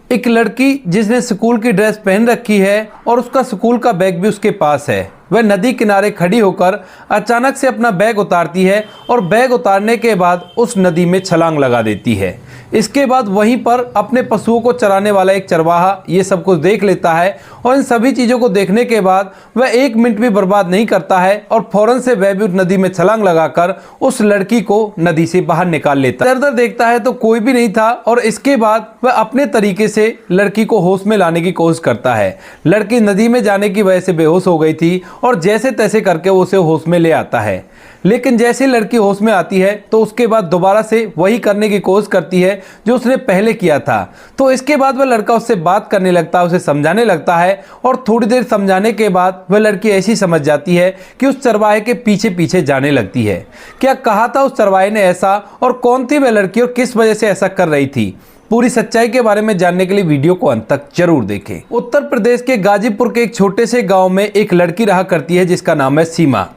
एक लड़की जिसने स्कूल की ड्रेस पहन रखी है और उसका स्कूल का बैग भी उसके पास है, वह नदी किनारे खड़ी होकर अचानक से अपना बैग उतारती है और बैग उतारने के बाद उस नदी में छलांग लगा देती है। इसके बाद वहीं पर अपने पशुओं को चराने वाला एक चरवाहा ये सब कुछ देख लेता है और इन सभी चीज़ों को देखने के बाद वह 1 मिनट भी बर्बाद नहीं करता है और फौरन से वह भी उस नदी में छलांग लगाकर उस लड़की को नदी से बाहर निकाल लेता है। इधर देखता है तो कोई भी नहीं था और इसके बाद वह अपने तरीके से लड़की को होश में लाने की कोशिश करता है। लड़की नदी में जाने की वजह से बेहोश हो गई थी और जैसे तैसे करके वो उसे होश में ले आता है, लेकिन जैसे लड़की होश में आती है तो उसके बाद दोबारा से वही करने की कोशिश करती है जो उसने पहले किया था। तो इसके बाद वह लड़का उससे बात करने लगता है, उसे समझाने लगता है और थोड़ी देर समझाने के बाद वह लड़की ऐसी समझ जाती है कि उस चरवाहे के पीछे पीछे जाने लगती है। क्या कहा था उस चरवाहे ने ऐसा और कौन थी वह लड़की और किस वजह से ऐसा कर रही थी? पूरी सच्चाई के बारे में जानने के लिए वीडियो को अंत तक जरूर देखें। उत्तर प्रदेश के गाजीपुर के एक छोटे से गांव में एक लड़की रहा करती है जिसका नाम है सीमा।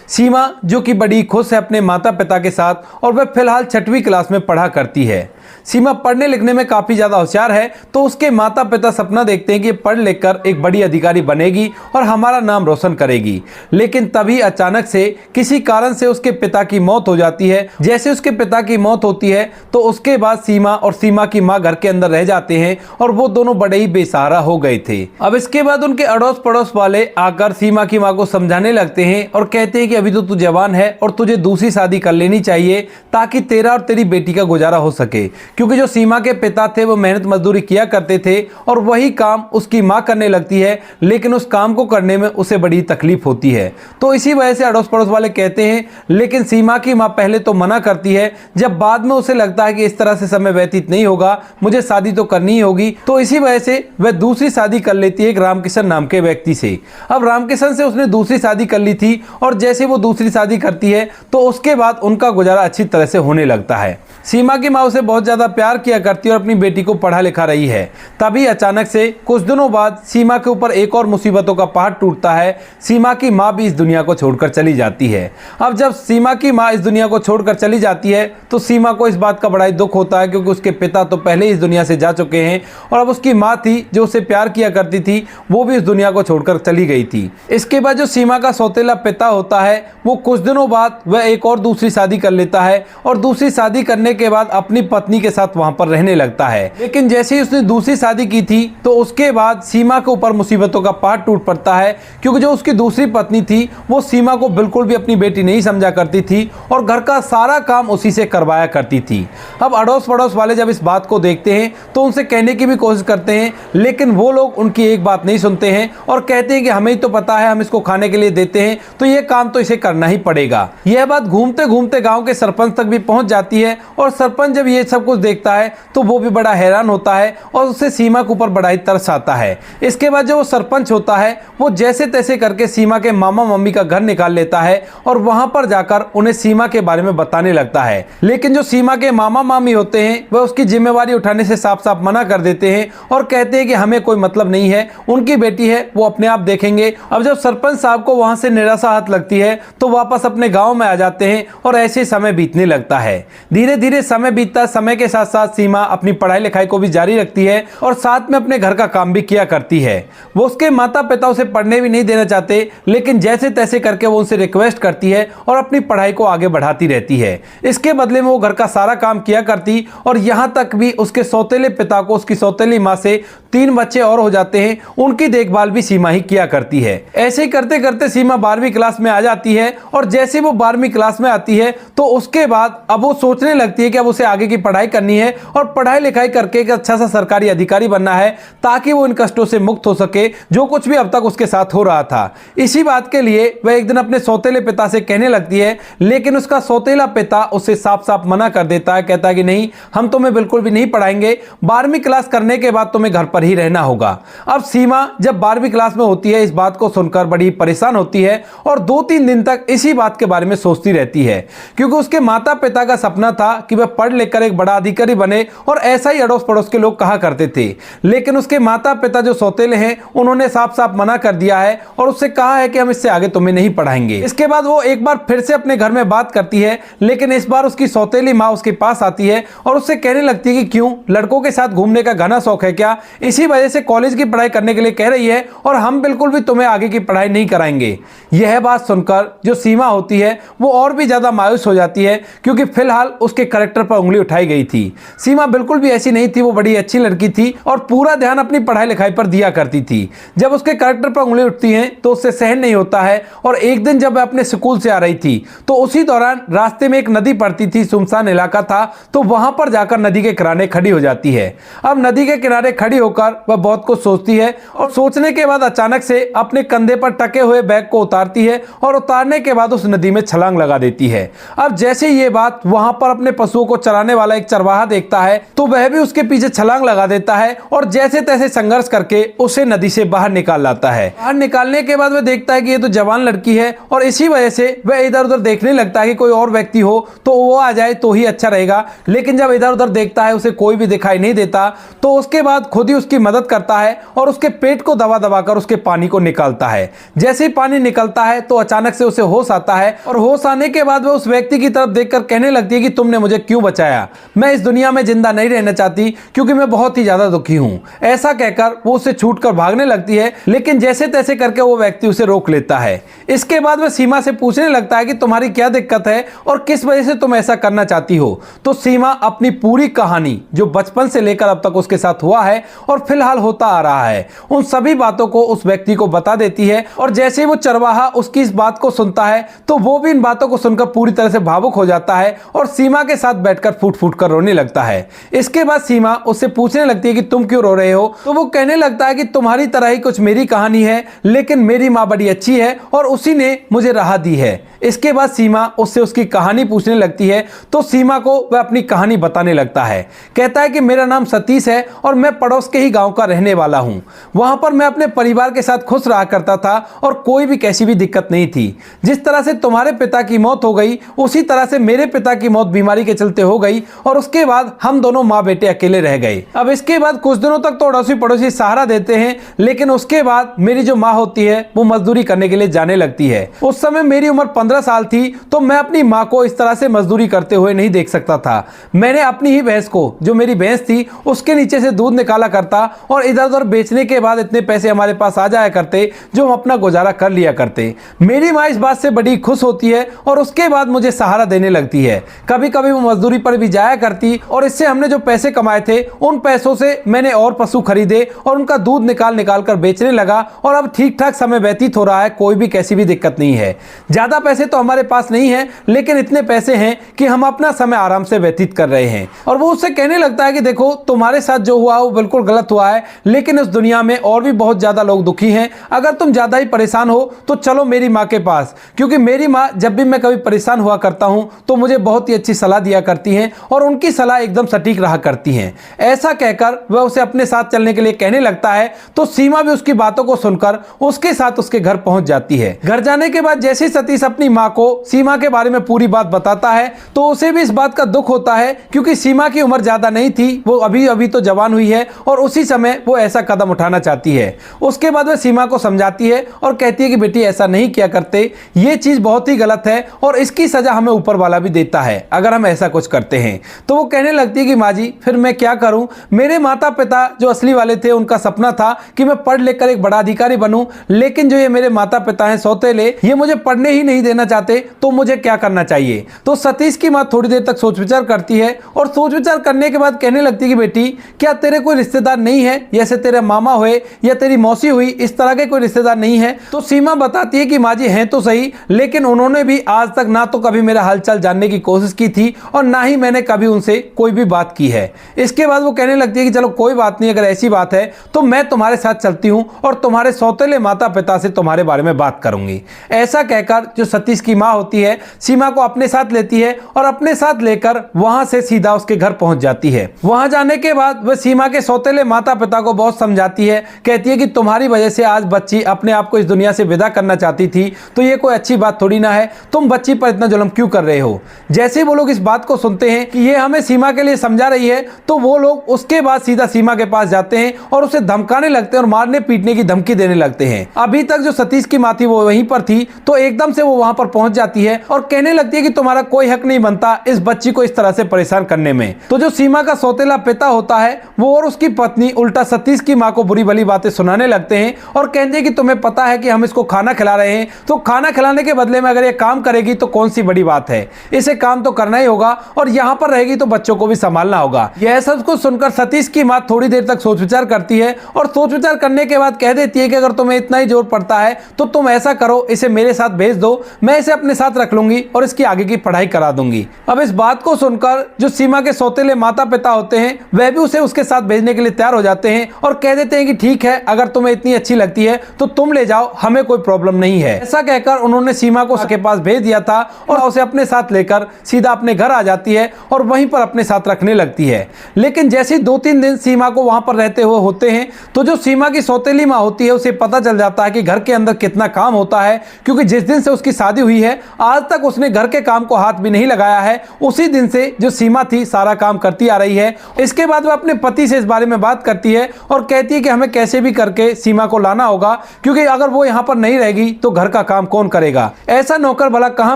सीमा जो कि बड़ी खुश है अपने माता पिता के साथ और वह फिलहाल 6वीं क्लास में पढ़ा करती है। सीमा पढ़ने लिखने में काफ़ी ज़्यादा होशियार है, तो उसके माता पिता सपना देखते हैं कि पढ़ लिख कर एक बड़ी अधिकारी बनेगी और हमारा नाम रोशन करेगी। लेकिन तभी अचानक से किसी कारण से उसके पिता की मौत हो जाती है। जैसे उसके पिता की मौत होती है तो उसके बाद सीमा और सीमा की माँ घर के अंदर रह जाते हैं और वो दोनों बड़े ही बेसहारा हो गए थे। अब इसके बाद उनके अड़ोस पड़ोस वाले आकर सीमा की माँ को समझाने लगते हैं और कहते हैं कि अभी तो तू जवान है और तुझे दूसरी शादी कर लेनी चाहिए ताकि तेरा और तेरी बेटी का गुजारा हो सके, क्योंकि जो सीमा के पिता थे वो मेहनत मजदूरी किया करते थे और वही काम उसकी माँ करने लगती है, लेकिन उस काम को करने में उसे बड़ी तकलीफ होती है। तो इसी वजह से अड़ोस पड़ोस वाले कहते हैं, लेकिन सीमा की माँ पहले तो मना करती है। जब बाद में उसे लगता है कि इस तरह से समय व्यतीत नहीं होगा, मुझे शादी तो करनी ही होगी, तो इसी वजह से वह दूसरी शादी कर लेती है एक रामकिशन नाम के व्यक्ति से। अब रामकिशन से उसने दूसरी शादी कर ली थी और जैसे वो दूसरी शादी करती है तो उसके बाद उनका गुजारा अच्छी तरह से होने लगता है। सीमा की माँ उसे बहुत ज़्यादा प्यार किया करती है और अपनी बेटी को पढ़ा लिखा रही है। तभी अचानक से कुछ दिनों बाद सीमा के ऊपर एक और मुसीबतों का पहाड़ टूटता है। सीमा की माँ भी इस दुनिया को छोड़कर चली जाती है। अब जब सीमा की माँ इस दुनिया को छोड़कर चली जाती है तो सीमा को इस बात का बड़ा ही दुख होता है, क्योंकि उसके पिता तो पहले ही इस दुनिया से जा चुके हैं और अब उसकी माँ थी जो उसे प्यार किया करती थी वो भी इस दुनिया को छोड़कर चली गई थी। इसके बाद जो सीमा का सौतेला पिता होता है वो कुछ दिनों बाद वह एक और दूसरी शादी कर लेता है और दूसरी शादी करने के बाद अपनी पत्नी के साथ वहां पर रहने लगता है। लेकिन जैसे ही उसने दूसरी शादी की थी तो उसके बाद सीमा के ऊपर मुसीबतों का पहाड़ टूट पड़ता है, क्योंकि जो उसकी दूसरी पत्नी थी वो सीमा को बिल्कुल भी अपनी बेटी नहीं समझा करती थी और घर का सारा काम उसी से करवाया करती थी। अब अड़ोस पड़ोस वाले जब इस बात को देखते हैं तो उनसे कहने की भी कोशिश करते हैं, लेकिन वो लोग उनकी एक बात नहीं सुनते हैं और कहते हैं कि हमें ही तो पता है, हम इसको खाने के लिए देते हैं तो ये काम तो इसे करना ही पड़ेगा। यह बात घूमते घूमते गांव के सरपंच तक भी पहुंच जाती है और सरपंच जब ये सब कुछ देखता है तो वो भी बड़ा हैरान होता है और उससे सीमा के ऊपर बड़ा ही तरस आता है। इसके बाद जो वो सरपंच होता है वो जैसे तैसे करके सीमा के मामा मम्मी का घर निकाल लेता है और वहां पर जाकर उन्हें सीमा के बारे में बताने लगता है। लेकिन जो सीमा के मामा मामी होते हैं वह उसकी जिम्मेवारी उठाने से साफ साफ मना कर देते हैं और कहते हैं कि हमें कोई मतलब नहीं है, उनकी बेटी है वो अपने आप देखेंगे। अब जब सरपंच साहब को वहां से निराशा हाथ लगती है तो वापस अपने गाँव में आ जाते हैं और ऐसे समय बीतने लगता है। धीरे धीरे समय बीतता, समय के साथ साथ सीमा अपनी पढ़ाई लिखाई को भी जारी रखती है और साथ में अपने घर का काम भी किया करती है। वो उसके माता पिता उसे पढ़ने भी नहीं देना चाहते, लेकिन जैसे तैसे करके वो उनसे रिक्वेस्ट करती है और अपनी पढ़ाई को आगे बढ़ाती रहती है। इसके बदले में वो घर का सारा काम किया करती और यहाँ तक भी उसके सौतेले पिता को उसकी सौतेली माँ से 3 बच्चे और हो जाते हैं, उनकी देखभाल भी सीमा ही किया करती है। ऐसे ही करते करते सीमा 12वीं क्लास में आ जाती है और जैसे वो 12वीं क्लास में आती है तो उसके बाद अब वो सोचने लगती है कि अब उसे आगे की पढ़ाई करनी है और पढ़ाई लिखाई करके एक अच्छा सा सरकारी अधिकारी बनना है ताकि वो इन कष्टों से मुक्त हो सके जो कुछ भी अब तक उसके साथ हो रहा था। इसी बात के लिए वह एक दिन अपने सौतेले पिता से कहने लगती है, लेकिन उसका सौतेला पिता उसे साफ साफ मना कर देता है। कहता है कि नहीं, हम तुम्हें बिल्कुल भी नहीं पढ़ाएंगे, 12वीं क्लास करने के बाद तुम्हें घर पर ही रहना होगा। अब सीमा जब 12वीं क्लास में होती है इस बात को सुनकर बड़ी परेशान होती है और 2-3 दिन तक इसी बात के बारे में सोचती रहती है, क्योंकि उसके माता पिता का सपना था कि वह पढ़ लिखकर एक बड़ा अधिकारी बने, और ऐसा ही अड़ोस पड़ोस के लोग कहा करते थे। लेकिन उसके माता पिता जो सौतेले हैं, उन्होंने साफ साफ मना कर दिया है और उससे कहा है कि हम इससे आगे तुम्हें नहीं पढ़ाएंगे। इसके बाद वो एक बार फिर से अपने घर में बात करती है, लेकिन इस बार उसकी सौतेली माँ उसके पास आती है और उससे कहने लगती है कि क्यों, लड़कों के साथ घूमने का घना शौक है क्या, इसी वजह से कॉलेज की पढ़ाई करने के लिए कह रही है और हम बिल्कुल भी तुम्हें आगे की पढ़ाई नहीं कराएंगे। यह बात सुनकर जो सीमा होती है वो और भी ज्यादा मायूस हो जाती है, क्योंकि फिलहाल उसके कैरेक्टर पर उंगली उठाई गई थी। सीमा बिल्कुल भी ऐसी नहीं थी, वो बड़ी अच्छी लड़की थी और पूरा ध्यान अपनी पढ़ाई लिखाई पर दिया करती थी। जब उसके कैरेक्टर पर उंगली उठती है तो उससे सहन नहीं होता है, और एक दिन जब वह अपने स्कूल से आ रही थी तो उसी दौरान रास्ते में एक नदी पड़ती थी, सुनसान इलाका था, तो वहां पर जाकर नदी के किनारे खड़ी हो जाती है। अब नदी के किनारे खड़ी होकर वह बहुत कुछ सोचती है और सोचने के बाद अचानक से अपने कंधे पर टके हुए बैग को उतारती है और उतारने के बाद उस नदी में छलांग लगा देती है। अब जैसे ये बात वहां पर अपने पशुओं को चराने वाला एक चरवाहा देखता है तो वह भी उसके पीछे छलांग लगा देता है और जैसे तैसे संघर्ष करके उसे नदी से बाहर निकाल लाता है। बाहर निकालने के बाद वह देखता है कि ये तो जवान लड़की है और इसी वजह से वह इधर उधर देखने लगता है कि कोई और व्यक्ति हो तो वो आ जाए तो ही अच्छा रहेगा। लेकिन जब इधर उधर देखता है उसे कोई भी दिखाई नहीं देता, तो उसके बाद खुद ही उसकी मदद करता है और उसके पेट को दबा दबा कर उसके पानी को निकालता है। जैसे ही पानी निकलता है तो अचानक से उसे होश आता है और होश आने के बाद वह उस व्यक्ति की तरफ देखकर कहने लगती है कि तुमने मुझे क्यों बचाया, मैं इस दुनिया में जिंदा नहीं रहना चाहती क्योंकि मैं बहुत ही ज्यादा दुखी हूं। ऐसा कहकर वो उसे छूटकर भागने लगती है, लेकिन जैसे तैसे करके वो व्यक्ति उसे रोक लेता है। इसके बाद वह सीमा से पूछने लगता है कि तुम्हारी क्या दिक्कत है और किस वजह से तुम ऐसा करना चाहती हो। तो सीमा अपनी पूरी कहानी जो बचपन से लेकर अब तक उसके साथ हुआ है और फिलहाल होता आ रहा है, उन सभी बातों को उस व्यक्ति को बता देती है। और जैसे वो चरवाहा उसकी इस बात को सुनता है तो वो भी इन बातों को सुनकर पूरी तरह से भावुक हो जाता है और सीमा के साथ बैठकर फूट फूट कर रोने लगता है। इसके बाद सीमा उससे पूछने लगती है कि तुम क्यों रो रहे हो, तो वो कहने लगता है कि तुम्हारी तरह ही कुछ मेरी कहानी है, लेकिन मेरी माँ बड़ी अच्छी है और उसी ने मुझे राहत दी है। इसके बाद सीमा उससे उसकी कहानी पूछने लगती है तो सीमा को वह अपनी कहानी बताने लगता है। कहता है कि मेरा नाम सतीश है और मैं पड़ोस के ही गांव का रहने वाला हूं। वहां पर मैं अपने परिवार के साथ खुश रहा करता था और कोई भी कैसी भी दिक्कत नहीं थी। जिस तरह से तुम्हारे पिता की मौत हो गई उसी तरह से मेरे पिता की मौत बीमारी के चलते हो गई और उसके बाद हम दोनों माँ बेटे अकेले रह गए। अब इसके बाद कुछ दिनों तक तो अड़ोसी पड़ोसी सहारा देते हैं, लेकिन उसके बाद मेरी जो माँ होती है वो मजदूरी करने के लिए जाने लगती है। उस समय मेरी उम्र 15 साल थी तो मैं अपनी माँ को इस तरह से मजदूरी करते हुए नहीं देख सकता था। मैंने अपनी ही भैंस को, जो मेरी भैंस थी, उसके नीचे से दूध निकाला करता और इधर उधर बेचने के बाद इतने पैसे हमारे पास आ जाया करते जो हम अपना गुजारा कर लिया करते। मेरी माँ इस बात से बड़ी खुश होती है और उसके बाद मुझे सहारा देने लगती है। कभी कभी वो मजदूरी पर भी जाया करती और इससे हमने जो पैसे कमाए थे उन पैसों से मैंने और पशु खरीदे और उनका दूध निकाल निकाल कर बेचने लगा और अब ठीक ठाक समय व्यतीत हो रहा है, कोई भी कैसी भी दिक्कत नहीं है। ज्यादा पैसे तो हमारे पास नहीं है, लेकिन इतने पैसे हैं कि हम अपना समय आराम से व्यतीत कर रहे हैं। और वो उससे कहने लगता है कि देखो तुम्हारे साथ जो हुआ वो बिल्कुल गलत हुआ है, लेकिन इस दुनिया में और भी बहुत ज्यादा लोग दुखी हैं। अगर तुम ज्यादा ही परेशान हो तो चलो मेरी माँ के पास, क्योंकि मेरी माँ जब भी मैं कभी परेशान हुआ करता हूं तो मुझे बहुत ही अच्छी सलाह दिया करती हैं और उनकी सलाह एकदम सटीक रहा करती हैं। ऐसा कहकर वह उसे अपने साथ चलने के लिए कहने लगता है तो सीमा भी उसकी बातों को सुनकर उसके साथ उसके घर पहुंच जाती है। घर जाने के बाद जैसे सतीश अपनी माँ को सीमा के बारे में पूरी बात बताता है तो उसे भी इस बात का दुख होता है, क्योंकि सीमा की उम्र ज्यादा नहीं थी, वो अभी अभी तो जवान हुई है और उसी समय वो ऐसा कदम उठाना चाहती है। उसके बाद वह सीमा को समझाती है और कहती है कि बेटी ऐसा नहीं किया करते, ये चीज बहुत ही गलत है और इसकी सजा हमें ऊपर वाला भी देता है अगर हम ऐसा कुछ करते हैं। तो वो कहने लगती है कि माँ जी फिर मैं क्या करूं, मेरे माता पिता जो असली वाले थे उनका सपना था कि मैं पढ़ लिख कर एक बड़ा अधिकारी बनूं, लेकिन जो ये मेरे माता पिता हैं सौतेले, ये मुझे पढ़ने ही नहीं देना चाहते, तो मुझे क्या करना चाहिए। तो सतीश की माँ थोड़ी देर तक सोच विचार करती है और सोच विचार करने के बाद कहने लगती है कि बेटी क्या तेरे कोई रिश्तेदार नहीं है, जैसे तेरे मामा हुए या तेरी मौसी हुई, इस तरह के कोई रिश्तेदार नहीं है। तो सीमा बताती है कि माँ जी हैं तो सही, लेकिन उन्होंने भी आज तक ना तो कभी मेरा हालचाल जानने की कोशिश की थी और ना ही मैंने कभी उनसे कोई भी बात की है। इसके बाद वो कहने लगती है कि चलो कोई बात नहीं, अगर ऐसी बात है तो मैं तुम्हारे साथ चलती हूँ और तुम्हारे सौतेले माता पिता से तुम्हारे बारे में बात करूंगी। ऐसा कहकर जो सतीश की माँ होती है सीमा को अपने साथ लेती है और अपने साथ लेकर वहां से सीधा उसके घर पहुंच जाती है। वहां जाने के बाद वह सीमा के सौतेले माता पिता को बहुत समझाती है, कहती है कि तुम्हारी वजह से आज बच्ची अपने आप को इस दुनिया से विदा करना चाहती थी, तो ये कोई अच्छी बात थोड़ी ना है, तुम बच्ची पर इतना जुल्म क्यों कर रहे हो। जैसे ही वो लोग इस बात बात को सुनते हैं कि ये हमें सीमा के लिए समझा रही है, तो वो लोग उसके बाद सीधा सीमा के पास जाते हैं और उसे धमकाने लगते हैं और मारने पीटने की धमकी देने लगते हैं। अभी तक जो सतीश की माँ थी वो वहीं पर थी, तो एकदम से वो वहां पर पहुंच जाती है और कहने लगती है कि तुम्हारा कोई हक नहीं बनता इस बच्ची को इस तरह से परेशान करने में। तो जो सीमा का सौतेला पिता होता है वो और उसकी पत्नी उल्टा सतीश की माँ को बुरी भली बातें सुनाने लगते हैं और कहते हैं कि तुम्हें पता है कि हम इसको खाना खिला रहे हैं, तो खाना खिलाने के बदले में अगर ये काम करेगी तो कौन सी बड़ी बात है, इसे काम तो करना ही होगा और यहाँ पर रहेगी तो बच्चों को भी संभालना होगा। यह सब कुछ सुनकर सतीश की माँ थोड़ी देर तक सोच विचार करती है और सोच विचार करने के बाद कह देती है कि अगर तुम्हें इतना ही जोर पड़ता है तो तुम ऐसा करो, इसे मेरे साथ भेज दो, मैं इसे अपने साथ रख लूंगी और इसकी आगे की पढ़ाई करा दूंगी। अब इस बात को सुनकर जो सीमा के सौतेले माता पिता होते हैं वह भी उसे उसके साथ भेजने के लिए तैयार हो जाते हैं और कह देते हैं कि ठीक है, अगर तुम्हें इतनी अच्छी लगती है तो तुम ले जाओ, हमें कोई प्रॉब्लम नहीं है। ऐसा कहकर उन्होंने सीमा को उसके पास भेज दिया था और उसे अपने साथ लेकर सीधा अपने घर आ जाती है और वहीं पर अपने साथ रखने लगती है। लेकिन जैसे 2-3 दिन सीमा को वहां पर रहते हुए होते हैं तो जो सीमा की सौतेली माँ होती है उसे पता चल जाता है कि घर के अंदर कितना काम होता है, क्योंकि जिस दिन से उसकी शादी हुई है आज तक उसने घर के काम को हाथ भी नहीं लगाया है। उसी दिन से जो सीमा थी सारा काम करती आ रही है। इसके बाद वह अपने पति से इस बारे में बात करती है और कहती है कि हमें कैसे भी करके सीमा को लाना होगा, क्योंकि अगर वो यहाँ पर नहीं रहेगी तो घर का काम कौन करेगा। ऐसा नौकर भला कहाँ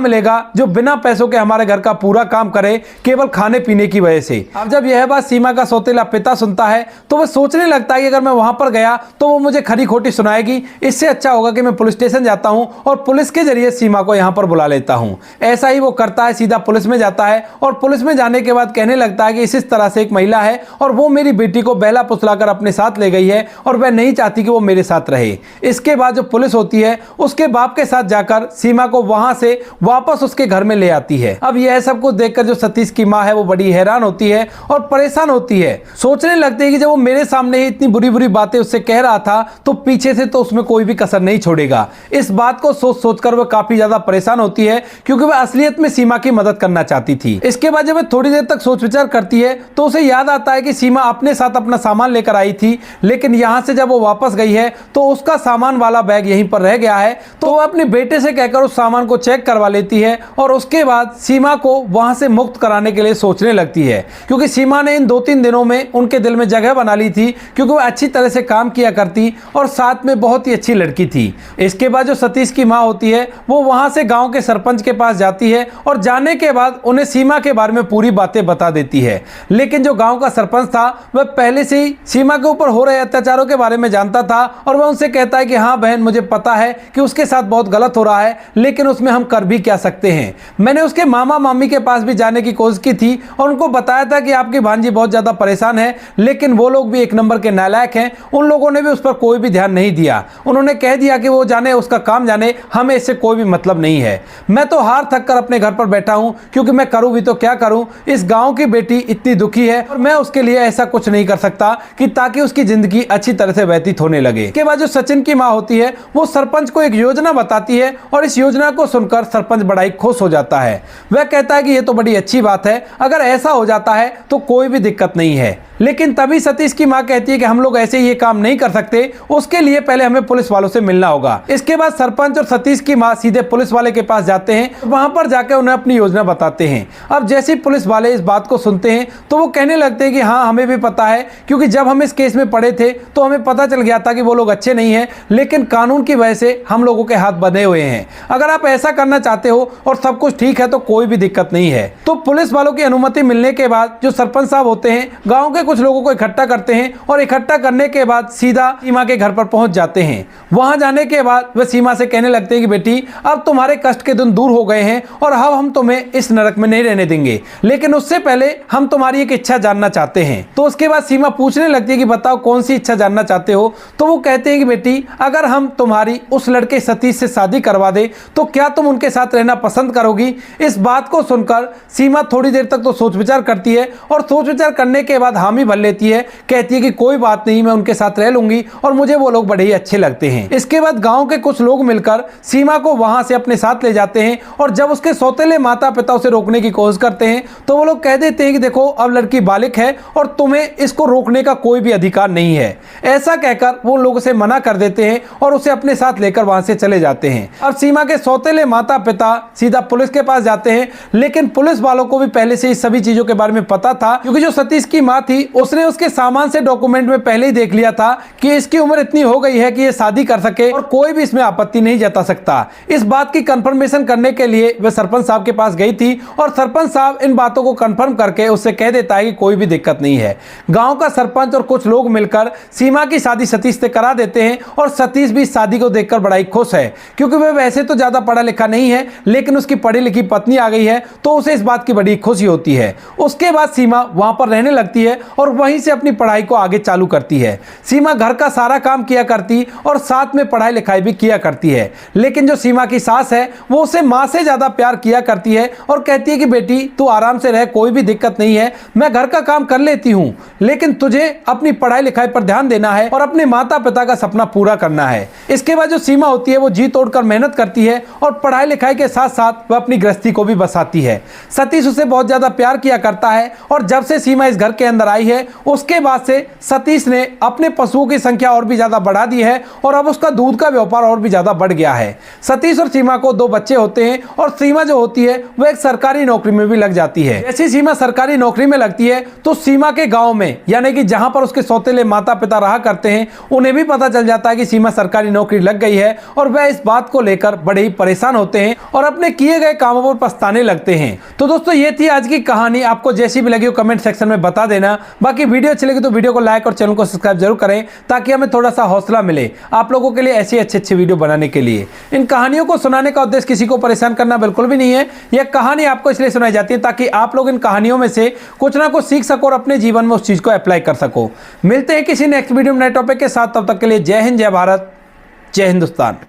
मिलेगा जो बिना पैसों के हमारे घर का पूरा काम करे केवल खाने पीने की वजह से। अब जब यह बात सीमा का सौतेला पिता सुनता है तो वह सोचने लगता है कि अगर मैं वहां पर गया तो वो मुझे खरी खोटी सुनाएगी, इससे अच्छा होगा कि मैं पुलिस स्टेशन जाता हूं और पुलिस के जरिए सीमा को यहां पर बुला लेता हूं। ऐसा ही वो करता है, सीधा पुलिस में जाता है और पुलिस में जाने के बाद कहने लगता है कि इस तरह से एक महिला है और वो मेरी बेटी को बहला फुसलाकर अपने साथ ले गई है और वह नहीं चाहती कि वो मेरे साथ रहे। इसके बाद जो पुलिस होती है उसके बाप के साथ जाकर सीमा को वहां से वापस उसके घर में ले आती है। अब यह सब कुछ देखकर जो सतीश की माँ है वो बड़ी हैरान होती है और परेशान होती है। सोचने लगती है कि जब वो मेरे सामने ही इतनी बुरी बुरी बातें उससे कह रहा था तो पीछे से तो उसमें कोई भी कसर नहीं छोड़ेगा। इस बात को सोच सोचकर वह काफी ज्यादा परेशान होती है, क्योंकि वह असलियत में सीमा की मदद करना चाहती थी। इसके बाद जब वह थोड़ी देर तक सोच विचार करती है तो उसे याद आता है कि सीमा अपने साथ अपना सामान लेकर आई थी, लेकिन यहां से जब वो वापस गई है तो उसका सामान वाला बैग यहीं पर रह गया है। तो वह अपने बेटे से कहकर उस सामान को चेक करवा लेती है और उसके बाद सीमा को वहां से मुक्त कराने के लिए सोचने लगती है, क्योंकि सीमा ने इन 2-3 दिनों में उनके दिल में जगह बना ली थी, क्योंकि वह अच्छी तरह से काम किया करती और साथ में बहुत ही अच्छी लड़की थी। इसके बाद जो सतीश की माँ होती है वो वहां से गांव के सरपंच के पास जाती है और जाने के बाद उन्हें सीमा के बारे में पूरी बातें बता देती है। लेकिन जो गांव का सरपंच था वह पहले से ही सीमा के ऊपर हो रहे अत्याचारों के बारे में जानता था और वह उनसे कहता है कि हाँ बहन, मुझे पता है कि उसके साथ बहुत गलत हो रहा है, लेकिन उसमें हम कर भी क्या सकते हैं। मैंने उसके मामा मामी के पास भी जाने की कोशिश की थी और उनको बताया था कि आपकी भांजी बहुत ज्यादा परेशान है, लेकिन वो लोग भी एक नंबर के नालायक हैं। उन लोगों ने भी उस पर कोई भी ध्यान नहीं दिया। उन्होंने कह दिया कि वो जाने, उसका काम जाने, हमें इससे कोई भी मतलब नहीं है। मैं तो हार थक कर अपने घर पर बैठा हूं, क्योंकि मैं करूं भी तो क्या करूं। इस गांव की बेटी इतनी दुखी है और मैं उसके लिए ऐसा कुछ नहीं कर सकता कि ताकि उसकी जिंदगी अच्छी तरह से व्यतीत होने लगे। इसके बाद जो सचिन की माँ होती है वो सरपंच को एक योजना बताती है और इस योजना को सुनकर सरपंच बड़ा ही खुश हो जाता है। वह कहता है कि ये तो बड़ी अच्छी बात है, अगर ऐसा हो जाता है तो कोई भी दिक्कत नहीं है। लेकिन तभी सतीश की माँ कहती है कि हम लोग ऐसे ये काम नहीं कर सकते, उसके लिए पहले हमें पुलिस वालों से मिलना होगा। इसके बाद सरपंच और सतीश की माँ सीधे पुलिस वाले के पास जाते हैं, वहां पर जाकर उन्हें अपनी योजना बताते हैं। अब जैसे पुलिस वाले इस बात को सुनते हैं तो वो कहने लगते हैं कि हाँ, हमें भी पता है, क्योंकि जब हम इस केस में पड़े थे तो हमें पता चल गया था कि वो लोग अच्छे नहीं है, लेकिन कानून की वजह से हम लोगों के हाथ बंधे हुए हैं। अगर आप ऐसा करना चाहते हो और सब कुछ ठीक है तो कोई भी दिक्कत नहीं है। तो पुलिस वालों की अनुमति मिलने के बाद जो सरपंच साहब होते हैं गांव के कुछ लोगों को इकट्ठा करते हैं और इकट्ठा करने के बाद सीधा सीमा के घर पर पहुंच जाते हैं। वहां जाने के बाद वह सीमा से कहने लगते हैं कि बेटी, अब तुम्हारे कष्ट के दिन दूर हो गए हैं और अब हम तुम्हें इस नरक में नहीं रहने देंगे, लेकिन उससे पहले हम तुम्हारी एक इच्छा जानना चाहते हैं। तो उसके बाद सीमा पूछने लगती है कि बताओ कौन सी इच्छा जानना चाहते हो। तो वो कहते हैं कि बेटी, अगर हम तुम्हारी उस लड़के सतीश से शादी करवा दे तो क्या तुम उनके साथ रहना पसंद करोगी। इस बात को सुनकर सीमा थोड़ी देर तक तो सोच विचार करती है और सोच विचार करने के बाद हामी हामी भर लेती है, कहती है कि कोई बात नहीं, मैं उनके साथ रह लूंगी और मुझे वो लोग बड़े ही अच्छे लगते हैं। इसके बाद गांव के कुछ लोग मिलकर सीमा को वहां से अपने साथ ले जाते हैं और जब उसके सौतेले माता पिता उसे रोकने की कोशिश करते हैं तो वो लोग कह देते हैं कि देखो अब लड़की बालिग है और तुम्हें इसको रोकने का कोई भी अधिकार नहीं है। ऐसा कहकर वो लोग उसे मना कर देते हैं और उसे अपने साथ लेकर वहां से चले जाते हैं। अब सीमा के सौतेले माता पिता सीधा पुलिस के पास जाते हैं, लेकिन पुलिस वालों को भी पहले से इस सभी चीजों के बारे में पता था, क्योंकि जो सतीश की मां थी उसने उसके सामान से डॉक्यूमेंट में पहले ही देख लिया था कि इसकी उम्र इतनी हो गई है कि ये शादी कर सके और कोई भी इसमें आपत्ति नहीं जता सकता। इस बात की कंफर्मेशन करने के लिए वह सरपंच साहब के पास गई थी और सरपंच साहब इन बातों को कंफर्म करके उससे कह देता है कि कोई भी दिक्कत नहीं है। गांव का सरपंच और कुछ लोग मिलकर सीमा की शादी सतीश से करा देते हैं और सतीश भी शादी को देखकर बड़ा ही खुश है, क्योंकि वह वैसे तो ज्यादा पढ़ा लिखा नहीं है, लेकिन उसकी पढ़ी लिखी पत्नी आ गई है तो उसे इस बात की बड़ी खुशी होती है। उसके बाद सीमा वहां पर रहने लगती है और वहीं से अपनी पढ़ाई को आगे चालू करती है। सीमा घर का सारा काम किया करती और साथ में पढ़ाई लिखाई भी किया करती है, लेकिन जो सीमा की सास है वो उसे मां से ज्यादा प्यार किया करती है और कहती है कि बेटी तू आराम से रह, कोई भी दिक्कत नहीं है, मैं घर का काम कर लेती हूं, लेकिन तुझे अपनी पढ़ाई लिखाई पर ध्यान देना है और अपने माता पिता का सपना पूरा करना है। इसके बाद जो सीमा होती है वो जी तोड़कर मेहनत करती है और पढ़ाई लिखाई के साथ साथ वह अपनी गृहस्थी को भी बसाती है। सतीश उसे बहुत ज्यादा प्यार किया करता है और जब से सीमा इस घर के अंदर आई है उसके बाद से सतीश ने अपने पशुओं की संख्या और भी ज्यादा बढ़ा दी है और अब उसका दूध का व्यापार और भी ज्यादा बढ़ गया है। सतीश और सीमा को 2 बच्चे होते हैं और सीमा जो होती है वह एक सरकारी नौकरी में भी लग जाती है। जैसे सीमा सरकारी नौकरी में लगती है तो सीमा के गांव में, यानी कि जहां पर उसके सौतेले माता पिता रहा करते हैं, उन्हें भी पता चल जाता है कि सीमा सरकारी नौकरी लग गई है और वह इस बात को लेकर बड़े ही परेशान होते हैं और अपने किए गए कामों पर पछताने लगते हैं। तो दोस्तों ये थी आज की कहानी। आपको जैसी भी लगी हो कमेंट सेक्शन में बता देना। बाकी वीडियो अच्छी लगी तो वीडियो को लाइक और चैनल को सब्सक्राइब जरूर करें ताकि हमें थोड़ा सा हौसला मिले आप लोगों के लिए ऐसी अच्छी वीडियो बनाने के लिए। इन कहानियों को सुनाने का उद्देश्य किसी को परेशान करना बिल्कुल भी नहीं है। यह कहानी आपको इसलिए सुनाई जाती है ताकि आप लोग इन कहानियों में से कुछ ना कुछ सीख सको और अपने जीवन में उस चीज को अप्लाई कर सको। मिलते हैं किसी नेक्स्ट वीडियो में नए टॉपिक के साथ, तब तक के लिए जय हिंद, जय भारत, जय हिंदुस्तान।